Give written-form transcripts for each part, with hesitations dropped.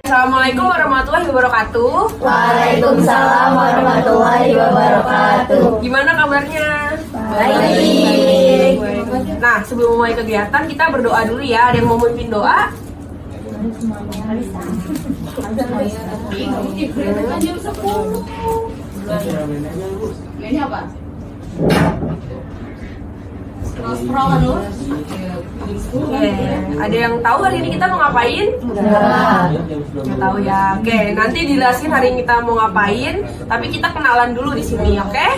Assalamualaikum warahmatullahi wabarakatuh. Waalaikumsalam warahmatullahi wabarakatuh. Gimana kabarnya? Baik. Nah, sebelum mulai kegiatan kita berdoa dulu ya. Ada yang mau memimpin doa? Ini apa? Oke, ada yang tahu hari ini kita mau ngapain? Nggak tahu ya. Oke, nanti dijelasin hari ini kita mau ngapain. Tapi kita kenalan dulu di sini, oke?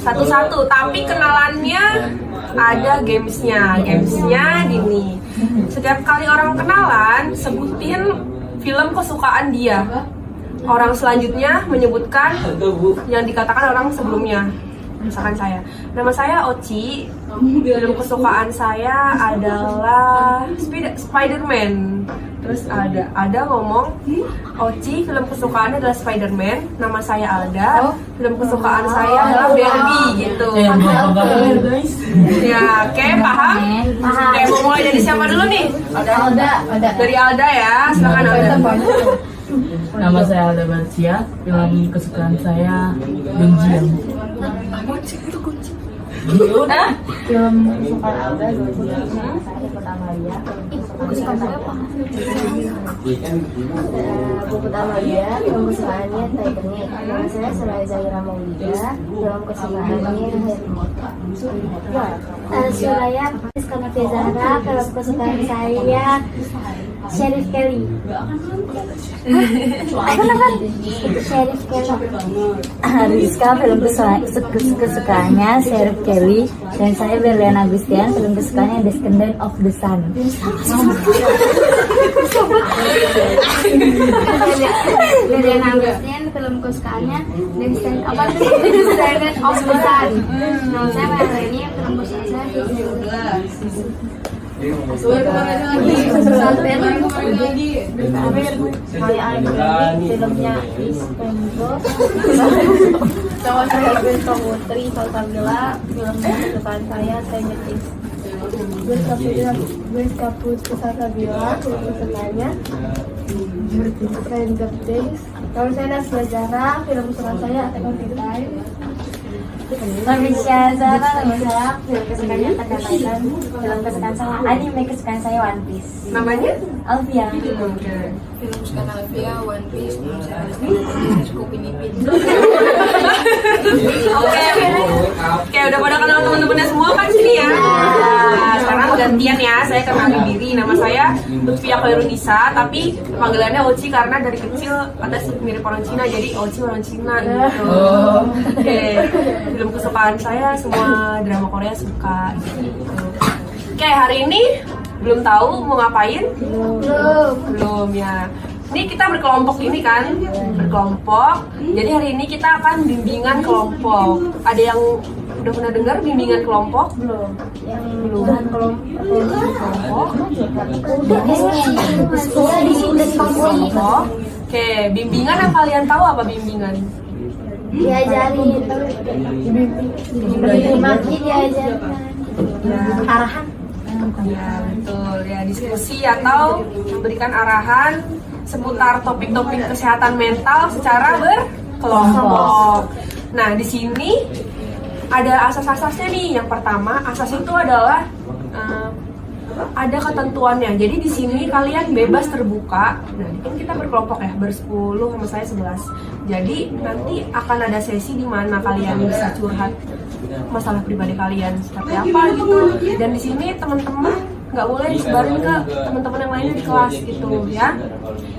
Satu-satu. Tapi kenalannya ada gamesnya. Gamesnya gini. Setiap kali orang kenalan, sebutin film kesukaan dia. Orang selanjutnya menyebutkan yang dikatakan orang sebelumnya. Misalkan saya, nama saya Oci, film kesukaan saya adalah Spider-Man. Terus ada ngomong, Oci film kesukaannya adalah Spider-Man. Nama saya Alda, film kesukaan saya adalah Barbie gitu. Ya, oke, paham? Oke, mau mulai dari siapa dulu nih? Alda. Dari Alda ya, silakan Alda. Nama saya Alda Barcia, film kesukaan saya Benjian. Film kesukaan Alda saya pertama dia. Kesukaan saya apa? Puput Amalia, film kesukaannya Titanic. Nama saya Suraya Zahira Maulida, film kesukaannya Suraya Rizkanafia Zahra, film kesukaan saya Sheriff Kelly. Sheriff Kelly. Rizka film kesukaannya Sheriff Kelly, dan saya Berlian Agustian, film kesukaannya Descendant of the Sun. Berlian Agustian, film kesukaannya Descendant of the Sun. Nama saya Melanie, film kesukaan saya filmnya Ispenggo. Sama saya Bento Putri Salsabila, film kesukaan saya Semetis. Bento Putri Salsabila, film kesukaannya Stranger Things. Kalau saya Nasya Zahra, film kesukaan saya Attack on Titan. Manisha Zara, nama saya film kesukaannya Attack on Titan, film kesukaan saya anime kesukaan saya One Piece. Namanya? Alvia. Film kesukaan Alvia, One Piece, Scoopy Nipin. Oke, udah pada kenal teman-temannya semua kan sini ya. Nah, sekarang gantian ya, saya kenalin diri. Nama saya Lutfia Khairunisa, tapi panggilannya Oci karena dari kecil ada mirip orang Cina, jadi Oci orang Cina gitu. Oke, film kesukaan saya semua drama Korea suka gitu. Oke, hari ini belum tahu mau ngapain? Belum ya. Ini kita berkelompok ini kan, berkelompok. Jadi hari ini kita akan bimbingan kelompok. Ada yang udah pernah dengar bimbingan kelompok? Belum. Kelompok. Oke, bimbingan yang kalian tahu apa bimbingan? Diajarin, diajarin arahan. Ya betul ya, diskusi atau memberikan arahan seputar topik-topik kesehatan mental secara berkelompok. Nah di sini ada asas-asasnya nih. Yang pertama asas itu adalah ada ketentuannya. Jadi di sini kalian bebas terbuka. Nah kan kita berkelompok ya, ber-10 sama saya 11. Jadi nanti akan ada sesi di mana kalian bisa curhat masalah pribadi kalian seperti apa gitu. Dan di sini teman-teman nggak boleh disebarin ke teman-teman yang lainnya di kelas gitu ya.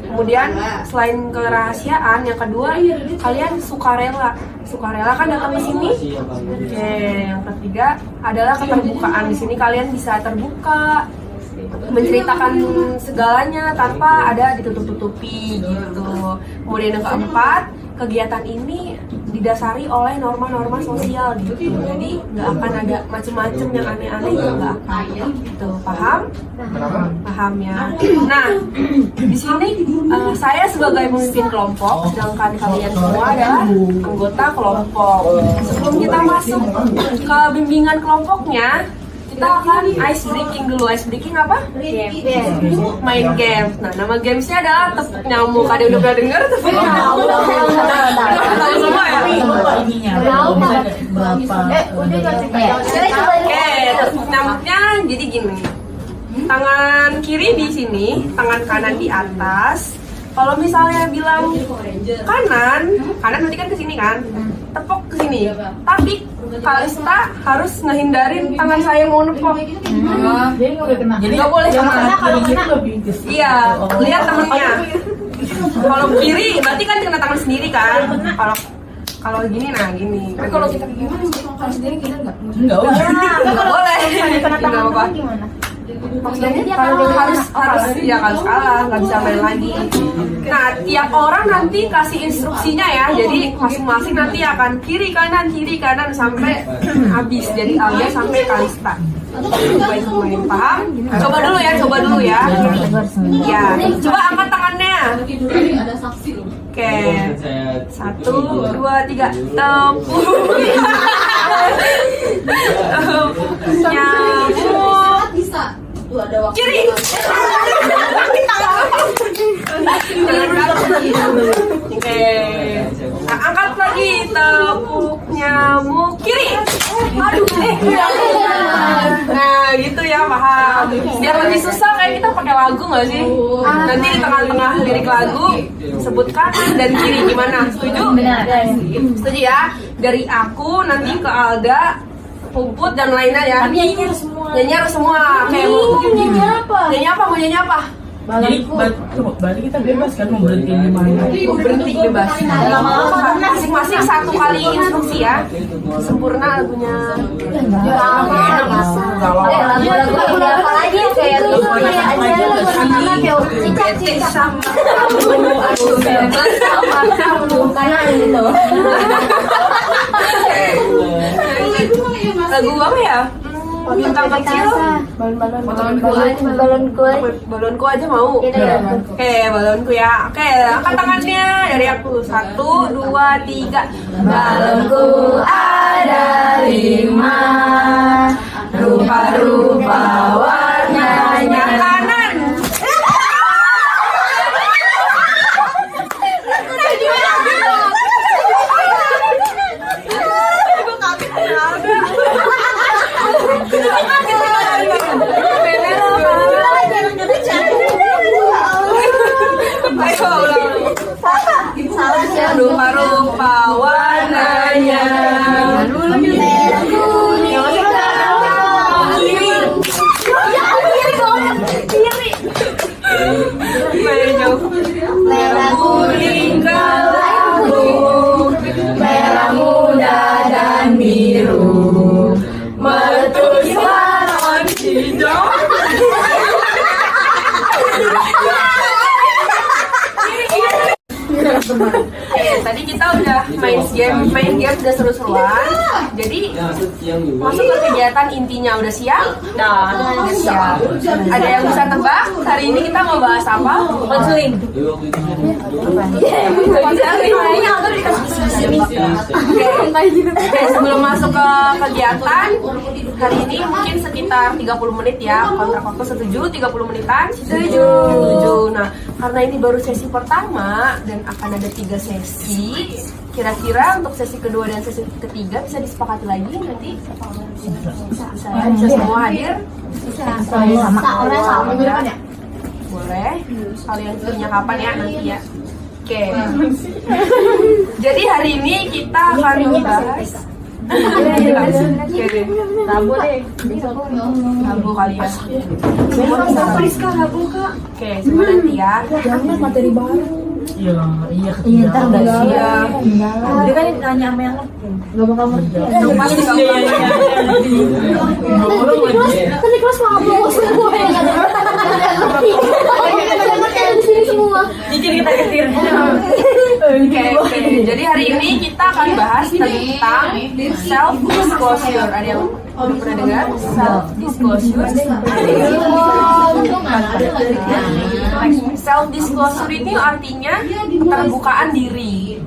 Kemudian selain kerahasiaan, yang kedua kalian sukarela kan datang ke sini. Oke, yang ketiga adalah keterbukaan. Di sini kalian bisa terbuka, menceritakan segalanya tanpa ada ditutup-tutupi gitu. Kemudian yang keempat, kegiatan ini didasari oleh norma-norma sosial gitu. Jadi nggak akan ada macem-macem yang aneh-aneh, itu nggak akan gitu. Paham? Paham ya. Nah, di sini saya sebagai pemimpin kelompok, sedangkan kalian semua adalah anggota kelompok. Sebelum kita masuk ke bimbingan kelompoknya, kita akan ice breaking dulu. Ice breaking apa? Main games. Nah, nama gamesnya adalah tepuk nyamuk. Ada udah pernah dengar tepuk nyamuk? Tahu semua ya? Ininya berapa? Oke, tepuk nyamuknya jadi gini. Tangan kiri di sini, tangan kanan di atas. Kalau misalnya bilang kanan berarti kan ke sini kan? Tepuk ke sini. Tapi Kalista harus ngehindarin tangan saya yang mau nepok. Jadi Nggak boleh kena. kalau kita lebih ke Iya, lihat temennya. Kalau kiri berarti kan kena tangan sendiri kan? Kalau gini, nah gini. Tapi kalau kita gimana? Kalau sendiri kita nggak enggak boleh. Kena Nggak tangan apa-apa. gimana? Maksudnya kalau harus ya harus kalah, nggak bisa main lagi. Nah, tiap orang nanti kasih instruksinya ya. Jadi masing-masing nanti akan kiri kanan sampai habis. Jadi Alia sampai Kalista. Supaya semuanya paham. Coba dulu ya. Ya, coba angkat tangannya. Ada saksi loh. Oke, 1, 2, 3, tepuk nyamuk Bisa. Tuh ada waktu. kiri. Oke, nah, angkat lagi tepuk nyamuk kiri. Aduh, nah gitu ya, paham. Biar lebih susah kayak kita pakai lagu nggak sih? Nanti di tengah-tengah lirik lagu sebut kanan dan kiri, gimana? Setuju? Setuju ya? Dari aku nanti ke Alda, Puput dan lainnya ya. Nyanyi harus semua. Kayak mau nyanyi apa? Mau nyanyi apa? Jadi berarti kita bebas kan mau berhenti di mana? Berhenti bebas. Masing-masing satu kali instruksi ya. Sempurna lagunya. Lagu apa lagi yang kayak gitu ya? Aja lagu Beti sama karena gitu. lagu apa ya? Bintang kecil. Balonku aja mau. Oke, balonku ya. Oke, angkat tangannya dari aku. 1, 2, 3. Balonku ada 5, rupa-rupa warnanya. Kanan. Rupa-rupa warnanya. Merah kuning merah kuning kelambu, merah muda dan biru, meletus balon hijau. Tadi kita udah main game udah seru-seruan. Jadi masuk ke kegiatan intinya udah siap? Udah siap. Ada yang bisa tebak? Hari ini kita mau bahas apa? Konseling. Oke, sebelum masuk ke kegiatan hari ini mungkin sekitar 30 menit ya. Kontrak waktu setuju 30 menitan? Setuju. Nah, karena ini baru sesi pertama dan akan ada 3 sesi. Kira-kira untuk sesi kedua dan sesi ketiga bisa disepakati lagi nanti? Bisa semua hadir? Sama Ya. Boleh. Kalian punya kapan ya nanti ya? Oke. Jadi hari ini kita akan membahas Rabu deh. Rabu kali ya. Oke, semua nanti ya. Materi baru. Iya Iya, ntar nggak ketiga. siap. Dia kan nanya sama yang nggak bakal ngerti. Pasti nggak Tadi kelas mabuk semua ya. Di sini semua. Jujur kita ketir. Oke. Jadi hari ini kita akan bahas tentang self disclosure. Ada yang pernah dengar self disclosure? Self disclosure ini artinya keterbukaan diri.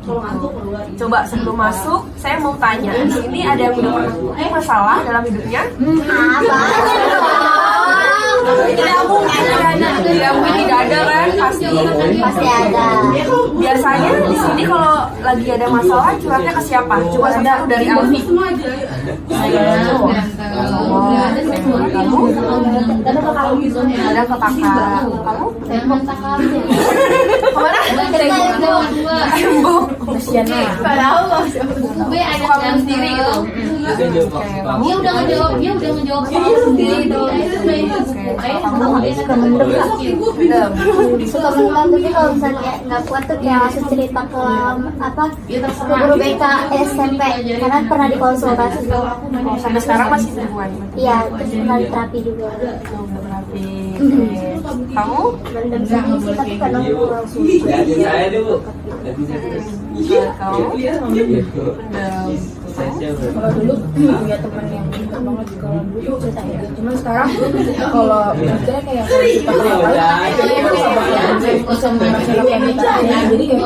Coba sebelum masuk, saya mau tanya, di sini ada yang udah pernah masalah dalam hidupnya? Tidak mungkin tidak ada kan? Pasti ada. Biasanya di sini kalau lagi ada masalah curhatnya ke siapa? Coba satu dari Alfi. Kamu? Ada ke kakak. Kamu? Kemana? Tembok. Kamu sendiri gitu. Dia udah ngejawab sendiri tuh. Suka mendem tapi kalau misalnya kayak nggak kuat tuh kayak langsung cerita ke ke guru BK SMP karena pernah dikonsultasi tuh. Sampai sekarang masih hubungan? Iya, terus pernah di terapi juga. Kamu? Mendem sih tapi kadang langsung. Saya dulu. Kamu? Kalau dulu punya teman yang pintar banget kalau dulu cerita ya. Cuman sekarang kalau maksudnya kayak kita bisa membaca yang kita ya. Jadi kayak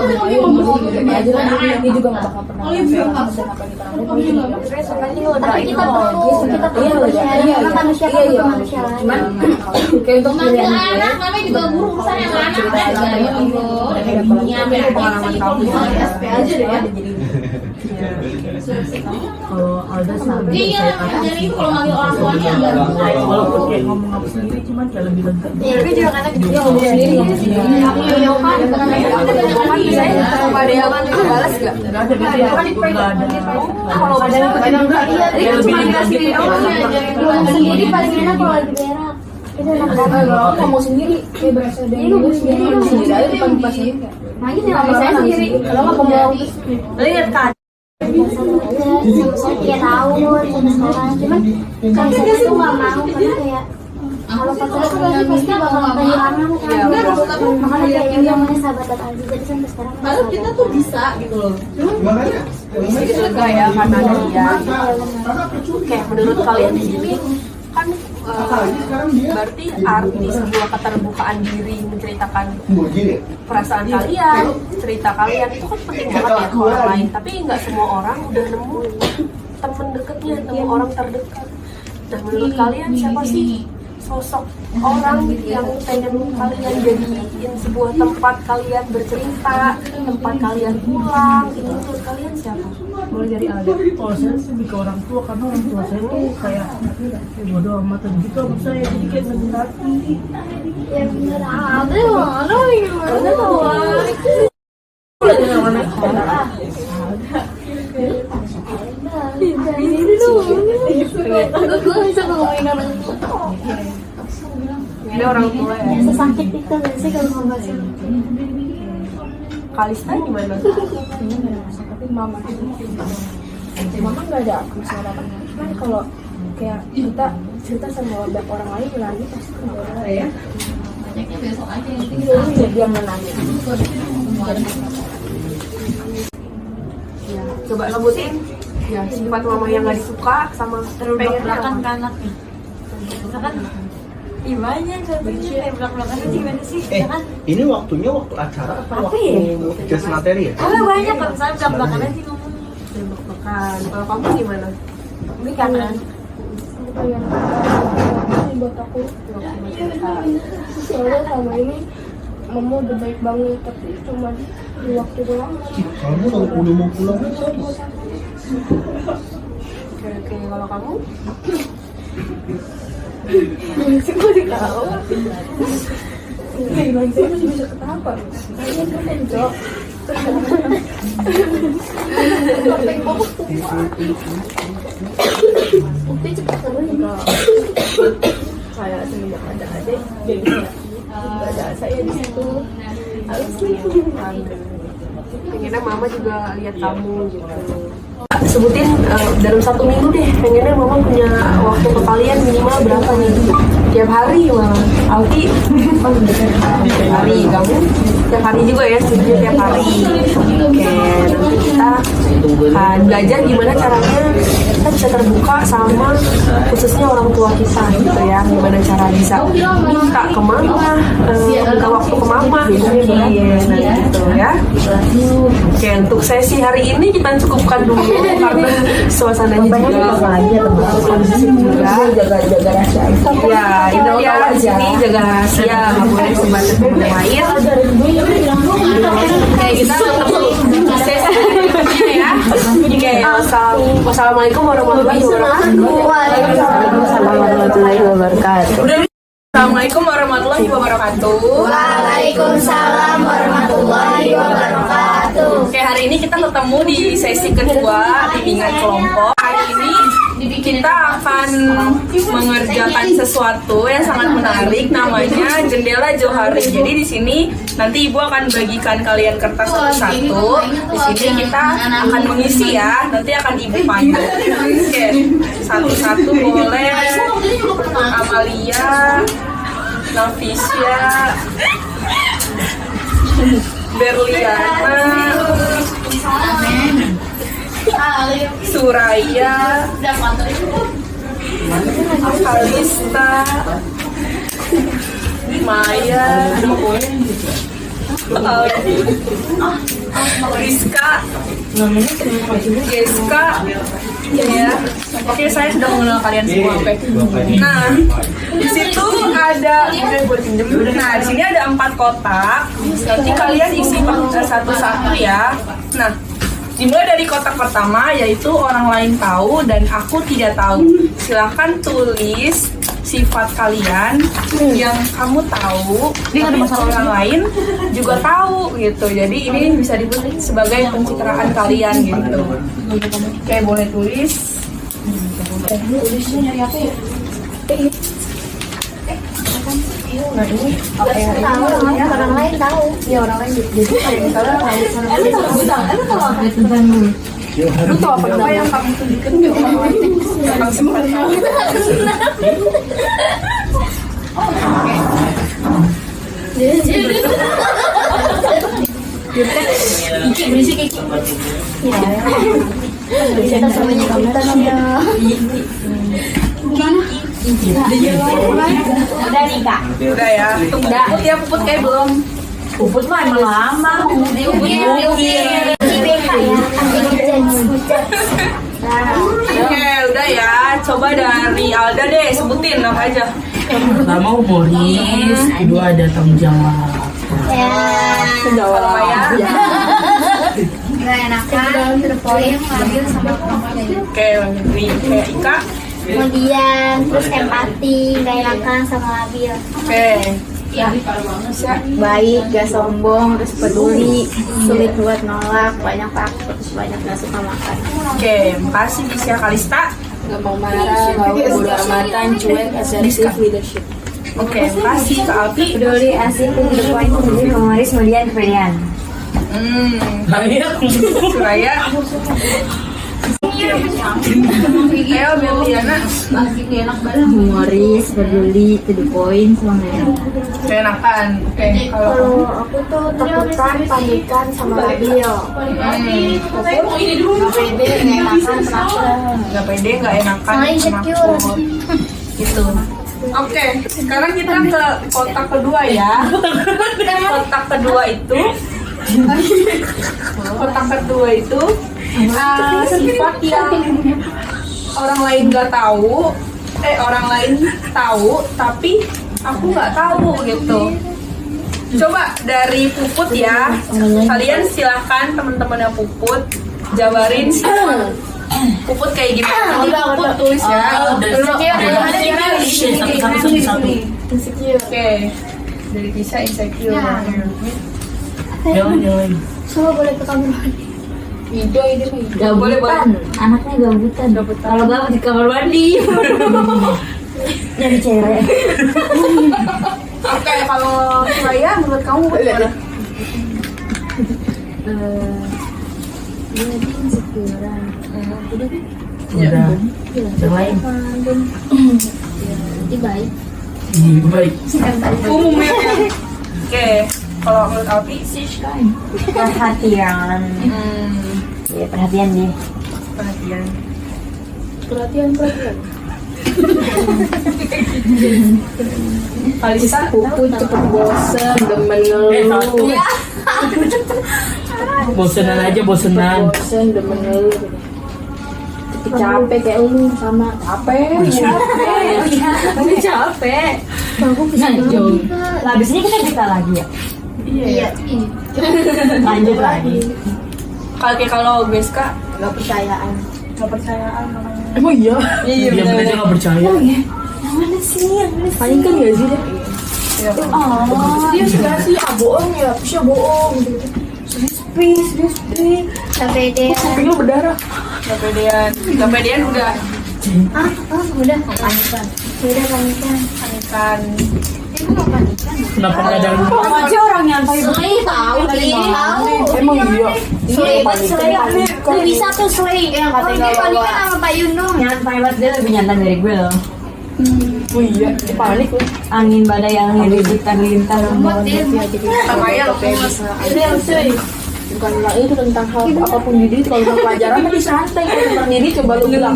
aja lah dia juga nggak bakal pernah dan apa yang kita Tapi kita perlu sharing karena manusia kan butuh manusia lain. cuman kayak untuk pilihan Anak namanya juga guru urusannya sama anak. Pengalaman kamu Kalau Alda sama Iya, jadi itu kalau manggil orang tuanya agak walaupun kayak ngomong apa sendiri cuman kayak lebih lengkap. tapi juga kadang gitu. dia ngomong sendiri ya. Biasanya sama dia itu balas gak? Nggak ada gitu ya, nggak ada. Kalau kadang Iya, cuma dikasih sendiri paling enak kalau lagi berak. Itu enak banget. Kalau ngomong sendiri kayak berasa dia ngomong sendiri aja depan pasien kayak. Nah ini sama saya sendiri. Kalau nggak ngomong lihat kan. Saya 3 tahun sampai sekarang. Cuman kalau saya tuh nggak mau karena kayak kalau pacaran tuh pasti bakal kehilangan kan. Makanya kayak yang namanya sahabatan aja. Jadi sampai sekarang. Padahal kita tuh bisa gitu loh. Juga ya karena ada dia. Oke, menurut kalian di sini kan berarti arti sebuah keterbukaan diri menceritakan perasaan kalian, cerita kalian itu kan penting banget ya ke orang lain. Tapi nggak semua orang udah nemu temen deketnya, nemu orang terdekat. Nah, menurut kalian siapa sih sosok orang yang pengen kalian jadiin sebuah tempat kalian bercerita, tempat kalian pulang? Itu menurut kalian siapa? Mulai dari Alda. Kalau saya sih lebih ke orang tua karena orang tua saya tuh kayak bodoh amat gitu sama saya, jadi kayak sakit hati. Ya bener ada mana gimana tuh? Ini orang tua ya. Sesakit itu nggak sih kalau ngobrol sama Kalista gimana? tapi mama nggak ada masalah apa cuman kalau kayak kita cerita sama orang lain lagi pasti ada ya Banyaknya besok aja. jadi yang menangis Ya, coba sebutin ya sifat mama yang nggak disuka sama pengen belakang kan anaknya. Misalkan gimana contohnya kayak belak-belakannya gimana sih? Misalkan Ini waktunya waktu acara apa Apa waktu ya? jas materi ya? oh banyak kan misalnya belak-belakannya sih ngomong tembak-tembakan. Kalau kamu gimana? ini kanan kayak ini buat aku soalnya sama ini mama udah baik banget tapi cuma di waktu doang Kamu udah mau pulang aja. Oke, kalau kamu? gimana saya masih bisa ketawa saya kan jawab Upi cepet terus ya. kayak semenjak ada adik jadi ada saya di situ Pengennya mama juga lihat kamu gitu. sebutin dalam 1 minggu deh, pengennya mama punya waktu ke kalian minimal berapa nih? Tiap hari malah. Alfi, tiap hari, kamu tiap hari juga ya, sebenarnya tiap hari. Oke, nanti kita akan belajar gimana caranya kita bisa terbuka sama khususnya orang tua kita gitu ya, gimana cara bisa minta ke mama, minta waktu ke mama gitu ya. Oke, untuk sesi hari ini kita cukupkan dulu karena suasananya juga kondusif juga. Jaga rahasia. Ya, itu ya di sini jaga rahasia, nggak boleh sebatas yang lain. Oke, kita tutup sesi berikutnya ya. Oke, wassalamualaikum warahmatullahi wabarakatuh. Waalaikumsalam warahmatullahi wabarakatuh. Assalamualaikum warahmatullahi wabarakatuh. Waalaikumsalam warahmatullahi wabarakatuh. Oke, hari ini kita ketemu di sesi kedua bimbingan kelompok. Hari ini kita akan mengerjakan sesuatu yang sangat menarik, namanya jendela Johari. Jadi di sini nanti ibu akan bagikan kalian kertas satu-satu. Di sini kita akan mengisi ya. Nanti akan ibu panggil. Oke, satu-satu boleh. Amalia, Nafisya, Berliana, Suraya, Kalista, Maya, Rizka, Geska, ya. Oke, saya sudah mengenal kalian semua. Oke. Nah, di situ ada Nah, di sini ada 4 kotak. Nanti kalian isi satu-satu ya. Nah, dimulai dari kotak pertama yaitu orang lain tahu dan aku tidak tahu. Silahkan tulis sifat kalian yang kamu tahu, tapi orang lain juga tahu gitu. Jadi ini bisa disebut sebagai pencitraan kalian gitu. Oke, boleh tulis. Tulisnya nyari apa ya? Nah ini Orang lain tahu. ya orang lain jadi kayak misalnya lu tahu apa yang kamu tunjukkan ke orang lain tentang sifat kamu. Udah nih kak. Udah ya. Puput ya, Puput kayak belum. Puput mah emang lama. Oke, udah ya. Coba dari Alda deh, sebutin apa aja. Pertama humoris, kedua ada tanggung jawab. Kalau Maya. Gak enakan, terpoin, ngambil sama kelompoknya. Oke, kayak Ika. Kemudian terus empati, gak enakan sama labil. Oke. Baik, gak sombong, terus peduli, sulit buat nolak, banyak takut, terus banyak gak suka makan. Oke, makasih Bisya Kalista. Gampang marah, bodo amatan, cuek, asertif, leadership. Oke, makasih Kak Alfi. Peduli, asik, berpoin, peduli, humoris, kemudian kepedean. Suraya. Ayo Berliana. Humoris, peduli, to the point, semuanya. Keenakan. Oke, kalau Kalau aku tuh takutan, panikan, sama labil. Gak pede, gak enakan, penakut. nggak pede, nggak enakan, Sama insecure. penakut. Gitu. Oke, sekarang kita ke kotak kedua ya. Kotak kedua itu sifat yang orang lain nggak tahu, orang lain tahu tapi aku nggak tahu gitu. Coba dari Puput ya, kalian silahkan teman-temannya Puput jabarin sifat Puput kayak gimana. Nanti Puput tulis ya. Oke, dari Kisah insecure. Jangan. Semua boleh ke kamar mandi. Gabutan, anaknya gabutan. Kalau gabut di kamar mandi. Jadi cewek. Oke, kalau Suraya menurut kamu bagaimana? Jadi insecurean. Udah. Yang lain. Jadi baik. Baik. Umumnya ya. Oke, kalau menurut Alfi sih Perhatian. Ya, perhatian deh. perhatian. Perhatian. Kalista Pupu cepet bosen, demen ngeluh. Bosenan aja, bosenan. Bosen, demen ngeluh. Ketika capek kayak lu sama capek. Capek. Nah, jauh. Lah, abis ini kita cerita lagi ya. Iya. Lanjut lagi. kalau Beska Gak percayaan. nggak percayaan namanya. Emang iya? Dia bener dia nggak percaya. Paling kan gak sih deh. Dia suka sih, bohong ya, bisa bohong. Serius. Sampai dia. Kuping lu berdarah. Kepedean udah Udah panikan. Udah panikan. Kenapa nggak ada Apa sih orang yang Slay tahu kali tahu. Emang iya. Slay Lu bisa tuh Slay. Yang katanya dia nggak panikan bawa. sama Pak Yunus. nyantai banget, dia lebih nyantai dari gue loh. Oh iya, dia panik lu. Angin badai yang ribut terlintas. Kebayang Real cuy. Bukan lah itu tentang hal apapun di diri, kalau tentang pelajaran tapi santai, kalau tentang diri coba lu bilang.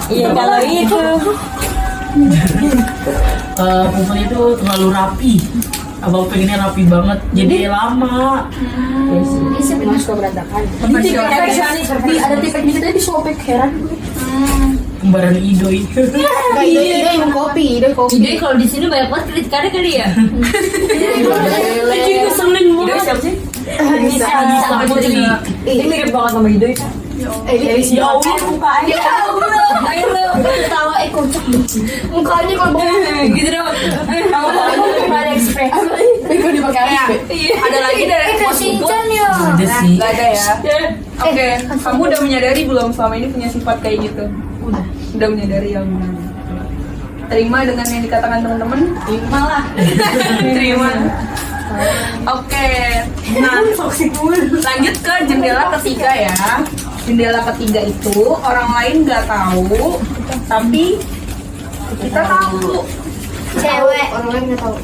Iya, kalau itu Pupu itu terlalu rapi. Abang pengennya rapi banget, jadi lama. Emang suka berantakan. Ada tipe kita disobek, heran gue. Kembaran Idoi. Enggak, ide minum kopi, ide kopi. ide kalau di sini banyak banget kritikannya kali ya. Lele. Keselin banget. siapa sih? Bisa Putri. Ini mirip banget sama Ido itu. Dari si Ya Allah, mukanya. Ayo lu. Tawa kocak. mukanya kalau Gitu dong. Gak ada ekspresi. Gue dipakai HP. Ada lagi dari Shinchan ya. Ada sih. Nggak ada ya. Oke, kamu udah menyadari belum selama ini punya sifat kayak gitu? Udah menyadari yang terima dengan yang dikatakan teman-teman? Terima lah. Terima. Oke, nah lanjut ke jendela ketiga ya. Jendela ketiga itu orang lain nggak tahu, tapi kita tahu. Cewek. Orang lain nggak tahu.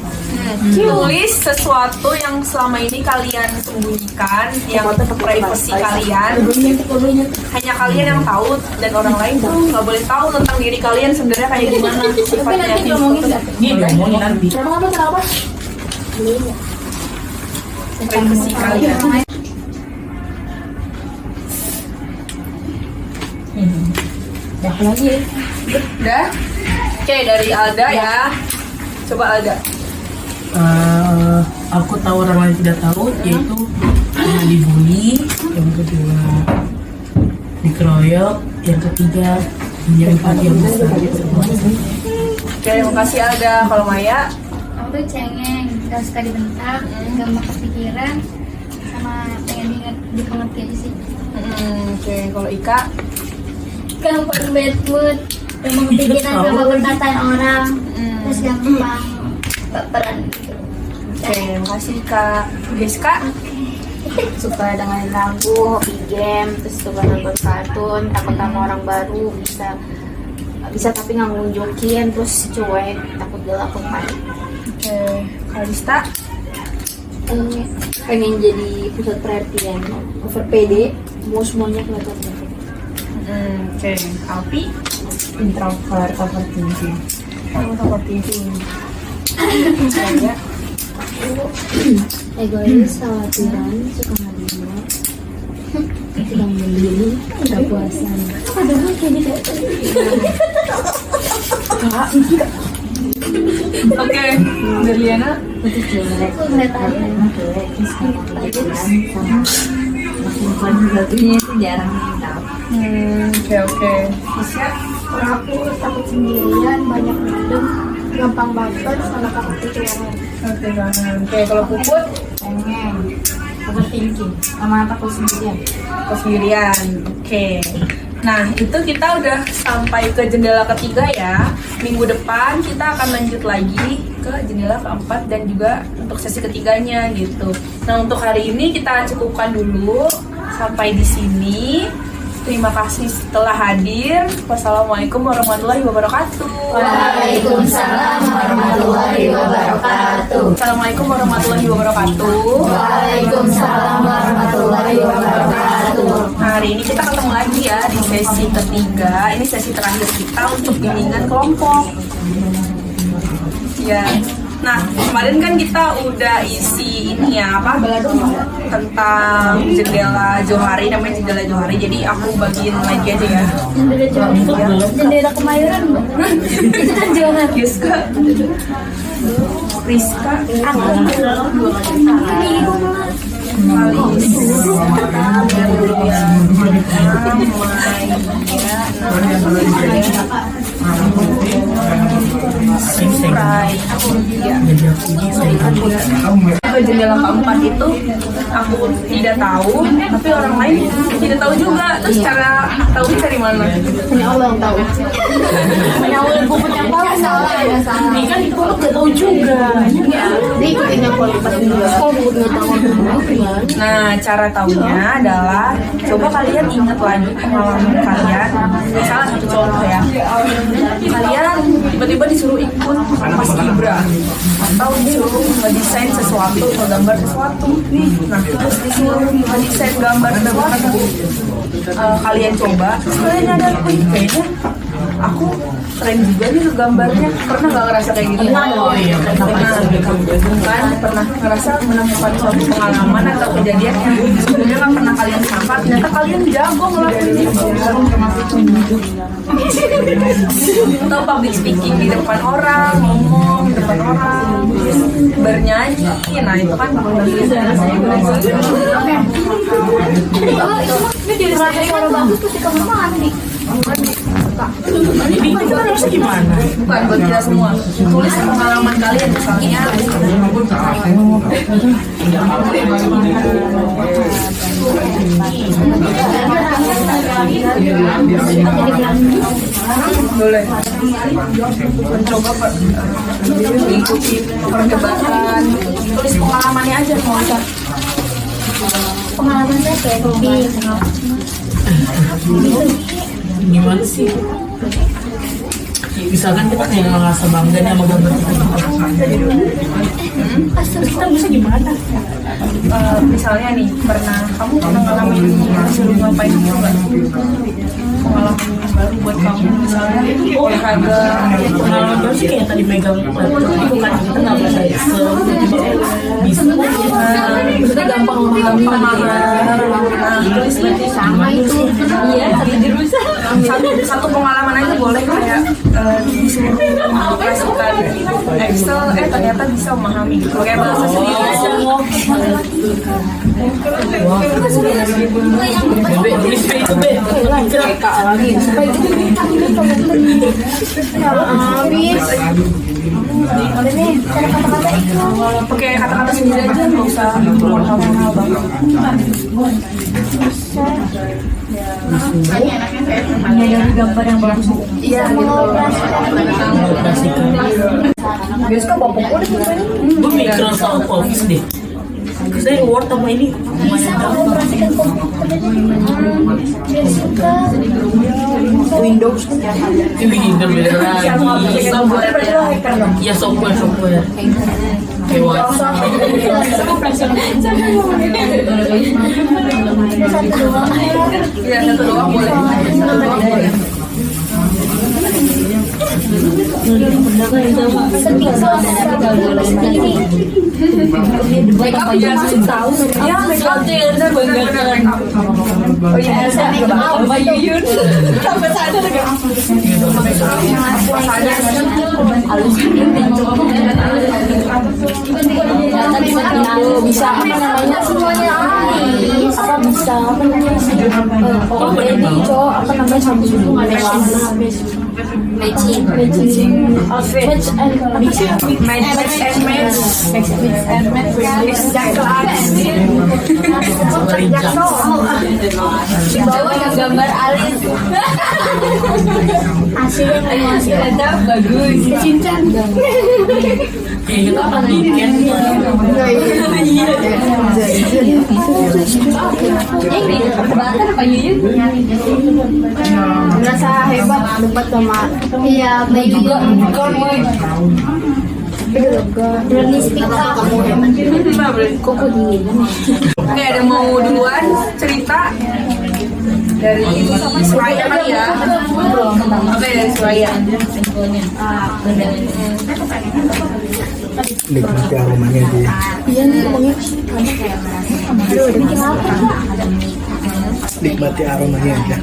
Tulis sesuatu yang selama ini kalian sembunyikan, yang privasi kalian, hanya kalian yang tahu dan orang lain tuh nggak boleh tahu tentang diri kalian sebenarnya kayak gimana Tapi sifatnya. nanti ngomongin nggak? Ini ngomongin nanti. Kenapa? Privasi kalian. Dah lagi ya. Udah? Oke, dari Alda ya. Coba Alda. Aku tahu orang lain tidak tahu, yaitu pernah dibully, yang kedua dikeroyok, yang ketiga punya empati yang besar. Oke, terima kasih Alda. Kalau Maya, Aku tuh cengeng, gak suka dibentak, gampang kepikiran, sama pengen dipengerti aja sih. oke, kalau Ika, Gampang bad mood, gampang kepikiran, gampang berkataan orang, terus gampang baperan gitu. oke, terima kasih Kak. Geska, Suka dengan lagu, hobi game, terus suka nonton kartun, takut sama orang baru, bisa tapi nggak ngunjukin, terus cuek, takut dilakukan. oke, Kalista, Pengen jadi pusat perhatian, over pede, mau semuanya kelihatan perfect. oke, Alpi, Introvert, overthinking. kamu overthinking. Saya, Egois, khawatiran, suka ngadinya, sedang mendiri, nggak puasan. Padahal kayak gitu. oke, Berliana, Itu jelek. Aku ngeliat aja. Jelek. Terus sama makin satunya itu jarang tahu. oke, Isya, Aku takut sendirian, banyak mendem, gampang baper, sama takut kecewa. oke banget. Oke, kalau Puput, Pengen overthinking sama takut sendirian. kesendirian. Oke. Nah, itu kita udah sampai ke jendela ketiga ya. Minggu depan kita akan lanjut lagi ke jendela keempat dan juga untuk sesi ketiganya gitu. Nah, untuk hari ini kita cukupkan dulu sampai di sini. Terima kasih telah hadir. Wassalamualaikum warahmatullahi wabarakatuh. Waalaikumsalam warahmatullahi wabarakatuh. Assalamualaikum warahmatullahi wabarakatuh. Waalaikumsalam warahmatullahi wabarakatuh. Nah, hari ini kita ketemu lagi ya di sesi ketiga. Ini sesi terakhir kita untuk bimbingan kelompok. Ya. Nah, kemarin kan kita udah isi ini ya, apa? Tentang jendela Johari, namanya jendela Johari. Jadi aku bagiin lagi aja ya. Jendela Kemayoran, Mbak. Itu kan Johar. Rizka. Jendela keempat itu aku tidak tahu, tapi orang lain tidak tahu juga. Terus cara tahu dari mana? Hanya Allah yang tahu. Hanya Allah yang punya tahu. Salah ya salah. Ini kan aku nggak tahu juga. Ikutin yang kualitas juga. Kalau nggak tahu Nah, cara tahunya adalah coba kalian ingat lagi pengalaman kalian. Misalnya satu contoh ya, kalian tiba-tiba disuruh ikut pas Ibra atau disuruh ngedesain sesuatu atau gambar sesuatu. Nah, terus disuruh ngedesain gambar sesuatu, kalian coba, terus kalian nyadar, kayaknya aku keren juga nih gambarnya. Pernah nggak ngerasa kayak gitu? Pernah ngerasa menemukan suatu pengalaman atau kejadian yang sebelumnya nggak pernah kalian sangka, ternyata kalian jago ngelakuin itu. Atau public speaking di depan orang, ngomong di depan orang, bernyanyi. Nah, itu kan Suara bagus pasti kamar mandi. itu harusnya gimana? Bukan buat kita semua. Tulis pengalaman kalian misalnya. Boleh. Mencoba mengikuti perdebatan. Tulis pengalamannya aja mau bisa. Pengalaman saya camping. Gimana sih? Misalkan kita kayak ngerasa bangga nih sama gambar kita bisa gimana? Misalnya nih, kamu pernah ngalamin disuruh ngapain gitu nggak? Pengalaman baru buat kamu misalnya olahraga. Pengalaman baru sih kayak tadi megang batu itu kan kita nggak bisa bisa Maksudnya gampang memahami. Nah, tulis berarti sama itu. Iya, tapi dirusak. Satu pengalaman aja boleh kayak disuruh mengaplikasikan Excel, ternyata bisa memahami. Kayak bahasa sendiri aja. tulis itu Oke, kata-kata sendiri aja, nggak usah hal-hal banget. Dari gambar yang bagus. Iya, gitu. Biasanya bapak gue gue Microsoft Office deh. Saya Word sama ini Bisa mengoperasikan komputer. Windows ini beda lagi. Ya software kayak WhatsApp. Iya, satu doang boleh. Oh iya, saya Mbak Yuyun sampai sana Bisa apa namanya semuanya apa bisa apa namanya ini cowok apa namanya matching outfit match and match di bawah yang gambar alis Asli asli. Bagus. Kecincan. Merasa hebat debat sama Iya, baik juga. Berani speak up. koko dingin. Oke, ada mau duluan cerita dari Suraya kali ya? Oke, dari Suraya. Nikmati aromanya dia. Nikmati aromanya aja.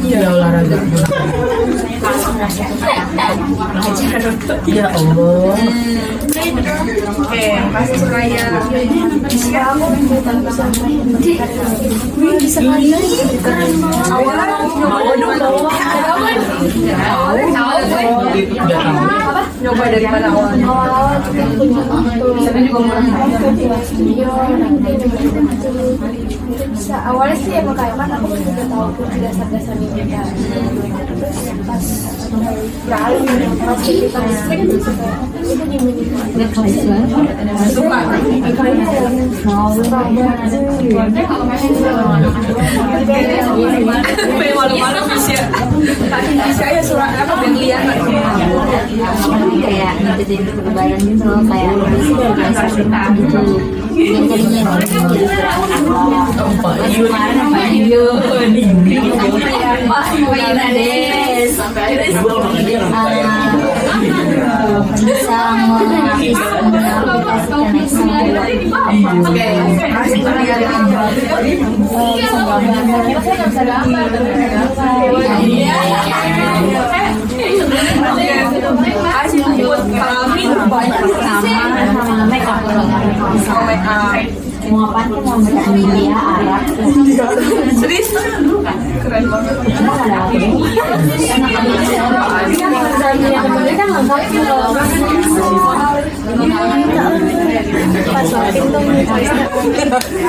Ya olahraga. Ya Allah. Oke, makasih Suraya. Nyoba dari mana awalnya? Saya juga mau Awalnya sih emang kayak kan aku juga tahu dasar-dasar kita. Terus pas beralih pas kita listrik itu gimana? suka. Malu-malu bisa. Saya surat apa lihat. Kayak ngikutin perubahan gitu loh, kayak biasa gitu. Yang jadinya kemarin apa Yun Des bisa Kasih buat kami sama make up mau apa tuh mau make up India Arab serius keren banget.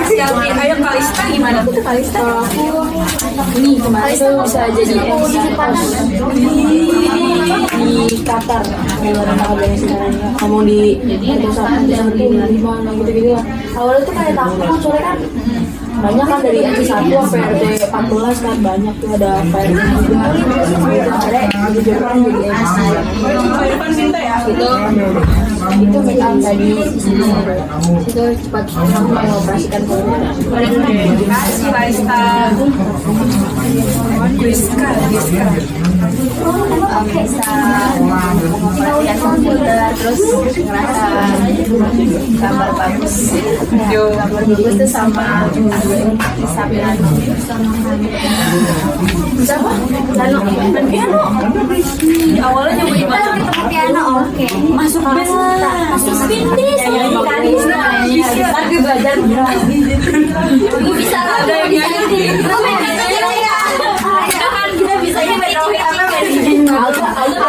Selfie, ayo Kalista gimana? Kalista Ini kemarin tuh bisa jadi MC di Qatar. Kamu di perusahaan di mana gitu-gitu. Awalnya tuh kayak takut, soalnya kan banyak kan dari RT 1 sampai RT 14 kan banyak tuh ada kayak ada gitu kan jadi MC itu make up tadi itu cepat mengoperasikan komputer. Terima kasih Kalista. Giska Bisa mengoperasikan komputer terus ngerasa gambar bagus. Gambar bagus tuh sama Isabel siapa? Lalu main piano. awalnya nyoba Piano oke. Masuk spin bis tapi belajar Bisa ada yang nyanyi. kan kita bisanya merohi apa Alda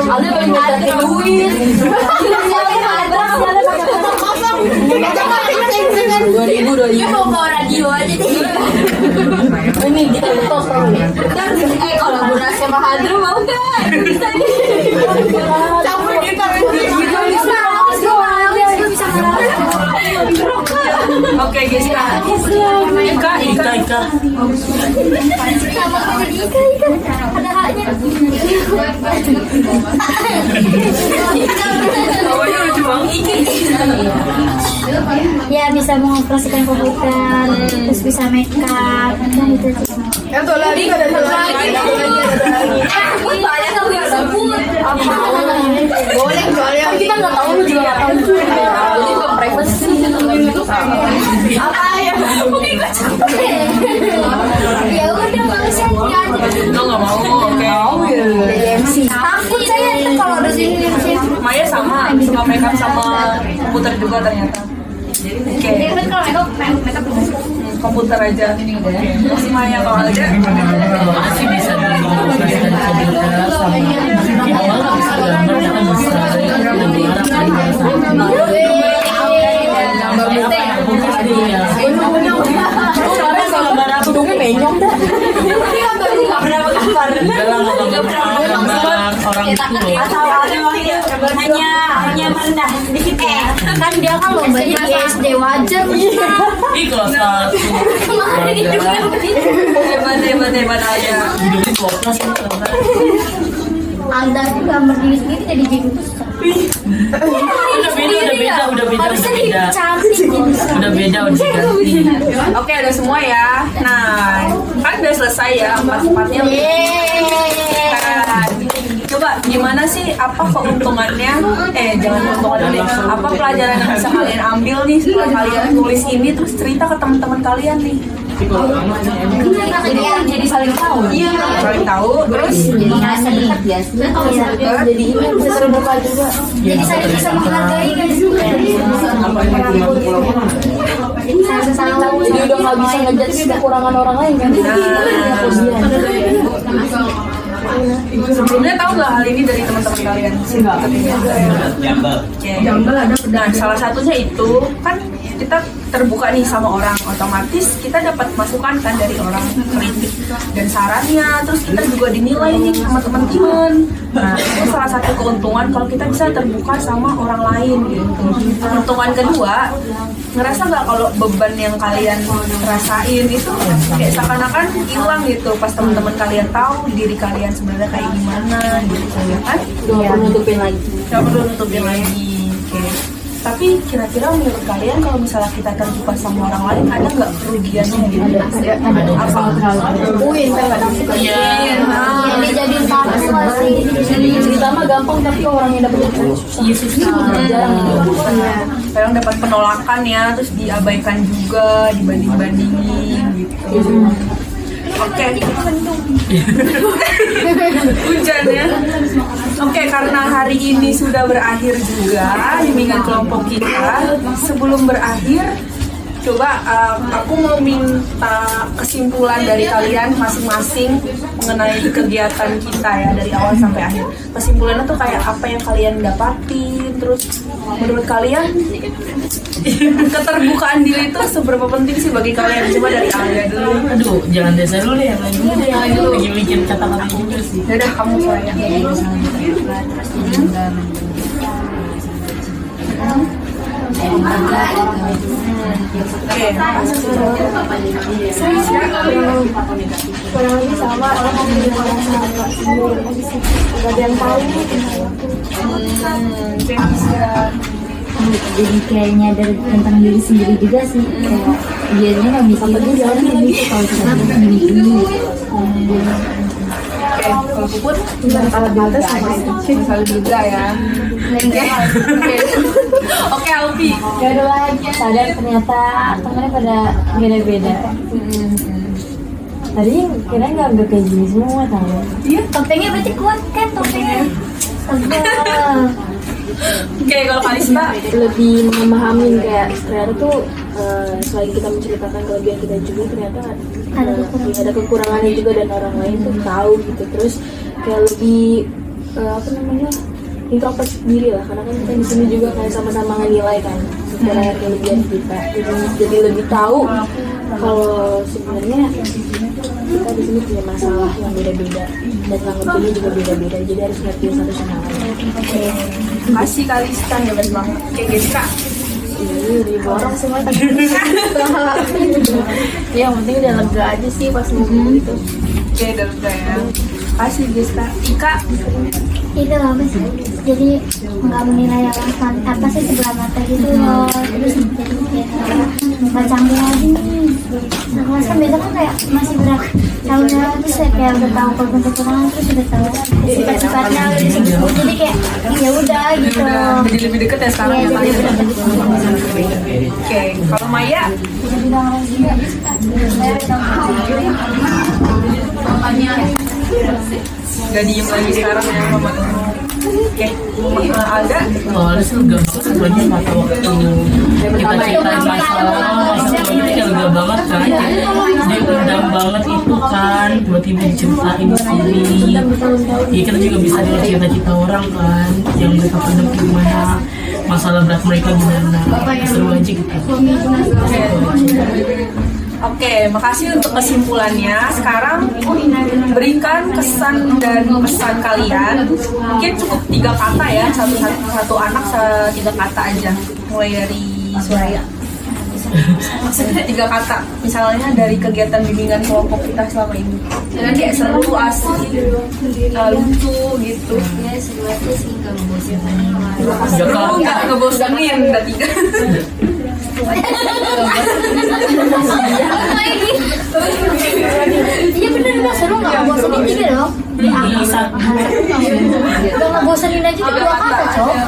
paling ngedatin duit 2000 mau bawa radio aja deh. ini kita tos tau nih Kolaborasi sama Hadro mau nggak? Bisa nih. Campur kita bisa. Oke Giska. Ika. Sama jadi Ika. Ada haknya. Awalnya lucu banget. Ya bisa mengoperasikan komputer, terus bisa make up, gitu. Satu lagi. Soalnya kamu yang sebut. boleh soalnya kita nggak tahu lu juga nggak tahu jadi ke privacy Apa ya? Ya udah males aja. Lo nggak mau? Oke. MC Takut saya kalau ada sini. Maya sama suka makeup sama komputer juga ternyata. Oke. Dia kan kalau make up Komputer aja. Masih Maya kalau ada. Masih bisa. gambar aku dulu menyong dah. Ini kan tadi nggak pernah gambar. hanya merendah sedikit ya. Kan dia kan lombanya di SD wajar. Ih kelas satu. Hebat aja. Hidupnya kelas itu. Anda tuh gambar diri sendiri jadi gitu susah. Udah beda. Cantik gitu. Udah beda diganti. Oke, udah semua ya. Nah, kan udah selesai ya empat-empatnya. Nah, coba gimana sih apa keuntungannya? Jangan keuntungan dulu. Apa pelajaran yang bisa kalian ambil nih setelah kalian tulis ini terus cerita ke teman-teman kalian nih? Jadi saling tahu. Iya, saling tahu. Terus Jadi ngerasa dekat ya. Jadi ini bisa terbuka juga. Jadi saya bisa menghargai guys. Saya bisa saling tahu. Jadi udah nggak bisa ngejudge kekurangan orang lain kan? sebelumnya tahu nggak hal ini dari teman-teman kalian? Jambel ada. Nah, salah satunya itu kan kita terbuka nih sama orang, otomatis kita dapat masukan kan dari orang, kritik dan sarannya, terus kita juga dinilai nih sama teman-teman. Nah, itu salah satu keuntungan kalau kita bisa terbuka sama orang lain gitu. Keuntungan kedua, ngerasa nggak kalau beban yang kalian rasain itu kayak seakan-akan hilang gitu pas teman-teman kalian tahu diri kalian sebenarnya kayak gimana gitu ya kan? Nggak perlu nutupin lagi. Nggak perlu nutupin lagi. Oke. Tapi kira-kira menurut kalian kalau misalnya kita terbuka sama orang lain ada nggak kerugiannya gitu? Ada. Apa? Uin kan kadang suka. Iya. Yang dijadiin tabu sih. Cerita mah gampang tapi orang yang dapet itu susah. Jarang. Kadang dapat penolakan ya, terus diabaikan juga, dibanding-bandingin gitu. Oke, hujan ya. Oke, karena hari ini sudah berakhir juga bimbingan kelompok kita. Sebelum berakhir, coba aku mau minta kesimpulan dari kalian masing-masing mengenai kegiatan kita ya dari awal sampai akhir. Kesimpulannya tuh kayak apa yang kalian dapatin, terus menurut kalian keterbukaan diri itu seberapa penting sih bagi kalian? Coba dari Alia dulu. Aduh, jangan desa dulu deh, yang lain dulu deh, yang lain dulu lagi mikir kata-kata juga sih. Dadah kamu Soya. Kurang lebih sama orang yang nggak ada yang tahu. Jadi kayak nyadar tentang diri sendiri juga sih. Kayak biasanya nggak bisa jalan gitu kalau kita sendiri dulu. Oke, kalau Puput kalau batas sama juga ya. Oke, Alfi. Ya udah lagi sadar ternyata temennya pada beda-beda. Tadi kira nggak kayak gini semua tahu. Iya. Topengnya berarti kuat kan topengnya. Oke, kalau Kalista Lebih memahami kayak ternyata tuh selain kita menceritakan kelebihan kita juga ternyata ada kekurangannya juga dan orang lain tuh tahu gitu. Terus kayak lebih introvert diri lah, karena kan kita di sini juga kayak sama-sama ngenilai kan secara kelebihan kita. Jadi lebih tahu kalau sebenarnya kita di sini punya masalah yang beda-beda dan nganggepinnya juga beda-beda. Jadi harus ngerti satu sama lain. kasih Kalista hebat banget. Oke, Geska. Ini borong semua tadi. Ya, yang penting udah lega aja sih pas ngomong gitu. Oke, udah lega ya. Kasih Geska. Ika. Itu apa sih? Jadi nggak menilai orang apa sih sebelah mata gitu loh. Terus jadi kayak nggak canggung lagi nih. Nah, kelas kan biasa kan kayak masih berat tahunnya, terus kayak udah tahu kekurangan, terus udah tahu sifat-sifatnya udah disebut. Jadi kayak ya udah gitu. Jadi lebih deket ya sekarang Iya, ya jadi Maya. lebih deket. Oke, kalau Maya. Gak diem lagi sekarang ya Mama. Oke, Alda. Soalnya sih lega banget sebenarnya mata waktu kita ceritain masalah sebelumnya ya lega banget kan. Diundang banget itu kan, tiba-tiba diceritain di sini. Ya kita juga bisa dengar cerita-cerita orang kan, yang mereka pendam gimana, masalah berat mereka gimana. Seru aja gitu. Oke, makasih untuk kesimpulannya. Sekarang berikan kesan dan pesan kalian. Mungkin cukup 3 kata ya, satu anak 3 kata aja. Mulai dari Suraya. Maksudnya 3 kata. Misalnya dari kegiatan bimbingan kelompok kita selama ini. Jadi kayak seru, asik, lucu gitu. Ya seru aja sih, nggak ngebosenin. Seru nggak ngebosenin, udah 3. Iya bener seru, nggak ngebosenin juga dong. Nggak ngebosenin aja 2 kata, Cok.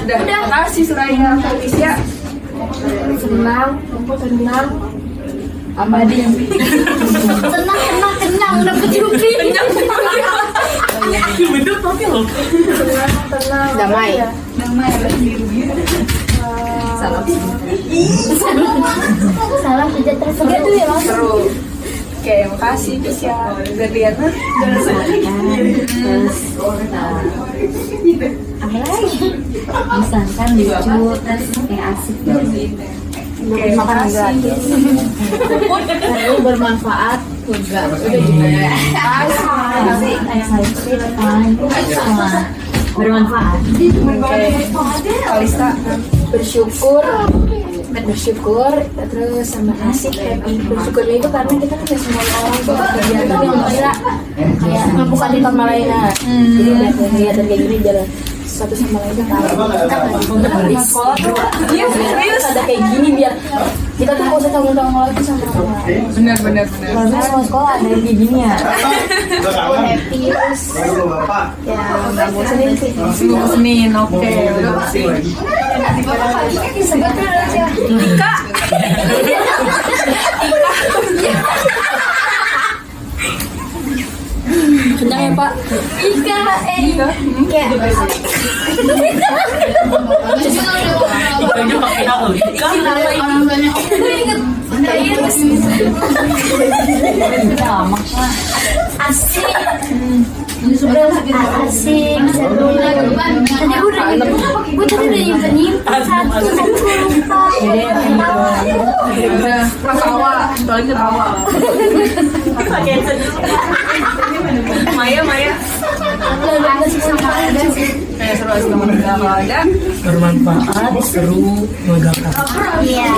Udah, makasih Suraya, Felicia. Senang, abadi. Tenang, udah kecupi. Bener tapi loh. Damai. Salam sejahtera seru ya Mas. Seru. Oke, makasih Felicia. Berliana. Apa lagi? Misalkan lucu, terus kayak asik gitu. Oke, makasih. Lalu bermanfaat juga. Excited, fun, semua bermanfaat. Kalista. bersyukur terus sama asik happy. Bersyukurnya itu karena kita kan semua orang buat kegiatan yang bisa kayak bukan di tempat lain. Jadi ada kegiatan kayak gini jalan satu sama lain tahu. Di sekolah tuh serius ada kayak gini biar kita tuh nggak usah tanggung-tanggung lagi sama orang lain. Benar. Karena semua sekolah ada yang kayak gini ya. Happy terus ya nggak bosenin sih. Senin, oke. Sebentar aja. Ika. Kenyang ya Pak. Ika, kayak Ikannya pakai hal. asik. Asik, seru. Tadi gue tadi udah nyimpen satu, lupa. Ketawa, paling ketawa. Maya. Kayak seru asik sama kalau ada. Bermanfaat, seru, menegakkan. Iya.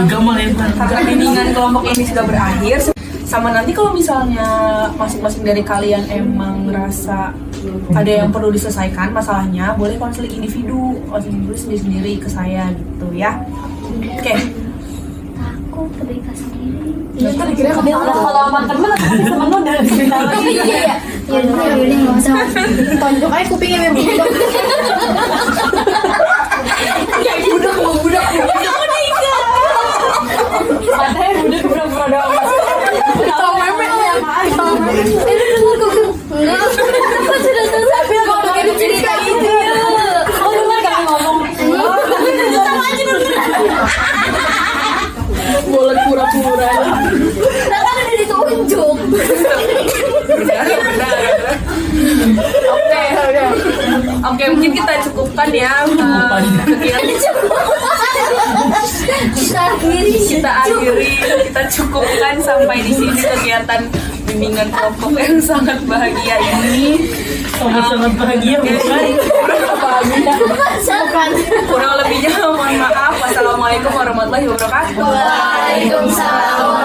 Gamal ya. Karena bimbingan kelompok ini sudah berakhir. Sama nanti kalau misalnya masing-masing dari kalian emang ngerasa ada yang perlu diselesaikan masalahnya, boleh konseling individu sendiri-sendiri ke saya gitu ya. Oke. Aku keberika sendiri. Kita dikira kalau sama temen lu udah cerita lagi. Iya. Ya udah nggak usah. Tonjok aja kupingnya memang budak. Padahal udah pura-pura doang. Tahu memek ya. Aku sudah selesai. Kalau kayak cerita itu. Oh, lu kan ngomong. Sama aja dulu. Boleh pura-pura. Nah kan udah ditunjuk. Benar. Oke, mungkin kita cukupkan ya kegiatan kita cukupkan sampai di sini kegiatan bimbingan kelompok yang sangat bahagia ini. Sangat bahagia bukan? Kurang lebihnya mohon maaf. Wassalamualaikum warahmatullahi wabarakatuh. Waalaikumsalam.